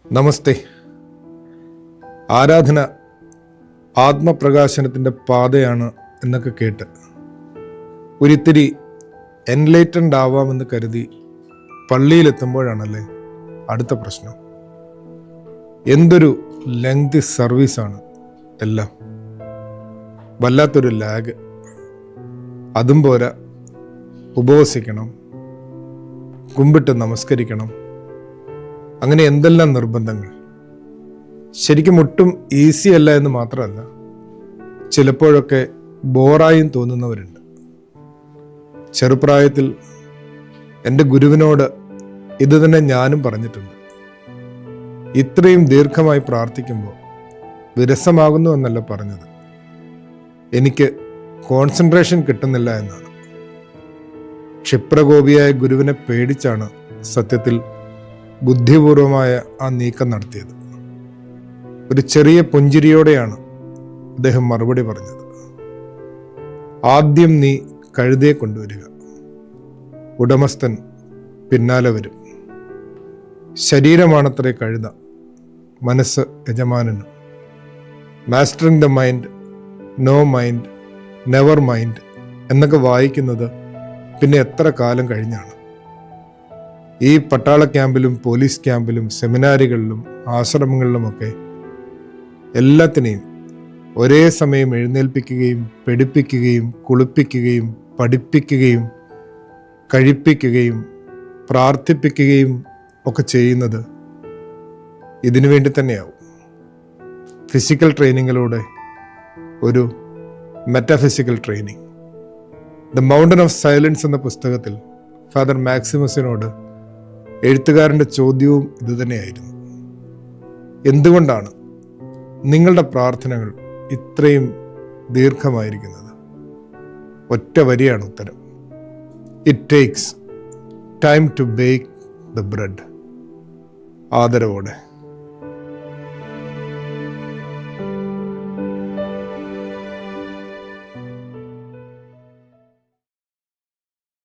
നമസ്തേ. ആരാധന ആത്മപ്രകാശനത്തിൻ്റെ പാതയാണ് എന്നൊക്കെ കേട്ട് ഒരിത്തിരി എൻലൈറ്റൻഡ് ആവാമെന്ന് കരുതി പള്ളിയിലെത്തുമ്പോഴാണല്ലേ അടുത്ത പ്രശ്നം. എന്തൊരു ലെങ്തി സർവീസാണ് എല്ലാം. വല്ലാത്തൊരു ലാഗ്. അതും പോരാ, ഉപവസിക്കണം, കുമ്പിട്ട് നമസ്കരിക്കണം, അങ്ങനെ എന്തെല്ലാം നിർബന്ധങ്ങൾ. ശരിക്കും ഒട്ടും ഈസി അല്ല എന്ന് മാത്രമല്ല, ചിലപ്പോഴൊക്കെ ബോറായും തോന്നുന്നവരുണ്ട്. ചെറുപ്രായത്തിൽ എൻ്റെ ഗുരുവിനോട് ഇത് തന്നെ ഞാനും പറഞ്ഞിട്ടുണ്ട്. ഇത്രയും ദീർഘമായി പ്രാർത്ഥിക്കുമ്പോൾ വിരസമാകുന്നു എന്നല്ല പറഞ്ഞത്, എനിക്ക് കോൺസെൻട്രേഷൻ കിട്ടുന്നില്ല എന്നാണ്. ക്ഷിപ്രകോപിയായ ഗുരുവിനെ പേടിച്ചാണ് സത്യത്തിൽ ബുദ്ധിപൂർവമായ ആ നീക്കം നടത്തിയത്. ഒരു ചെറിയ പുഞ്ചിരിയോടെയാണ് അദ്ദേഹം മറുപടി പറഞ്ഞത്. ആദ്യം നീ കഴുതയെ കൊണ്ടുവരിക, ഉടമസ്ഥൻ പിന്നാലെ വരും. ശരീരമാണത്രേ കഴുത, മനസ്സ് യജമാനനും. Mastering the mind, no mind, never mind എന്നൊക്കെ വായിക്കുന്നത് പിന്നെ എത്ര കാലം കഴിഞ്ഞാണ്. ഈ പട്ടാള ക്യാമ്പിലും പോലീസ് ക്യാമ്പിലും സെമിനാറുകളിലും ആശ്രമങ്ങളിലുമൊക്കെ എല്ലാത്തിനെയും ഒരേ സമയം എഴുന്നേൽപ്പിക്കുകയും പഠിപ്പിക്കുകയും കുളിപ്പിക്കുകയും പഠിപ്പിക്കുകയും കഴിപ്പിക്കുകയും പ്രാർത്ഥിപ്പിക്കുകയും ഒക്കെ ചെയ്യുന്നത് ഇതിനു വേണ്ടി തന്നെയാവും. ഫിസിക്കൽ ട്രെയിനിങ്ങിലൂടെ ഒരു metaphysical training. The mountain of silence എന്ന പുസ്തകത്തിൽ ഫാദർ മാക്സിമസിനോട് എഴുത്തുകാരൻ്റെ ചോദ്യവും ഇതുതന്നെയായിരുന്നു. എന്തുകൊണ്ടാണ് നിങ്ങളുടെ പ്രാർത്ഥനകൾ ഇത്രയും ദീർഘമായിരിക്കുന്നത്? ഒറ്റ വരിയാണ് ഉത്തരം: it takes time to bake the bread. ആദരവോടെ.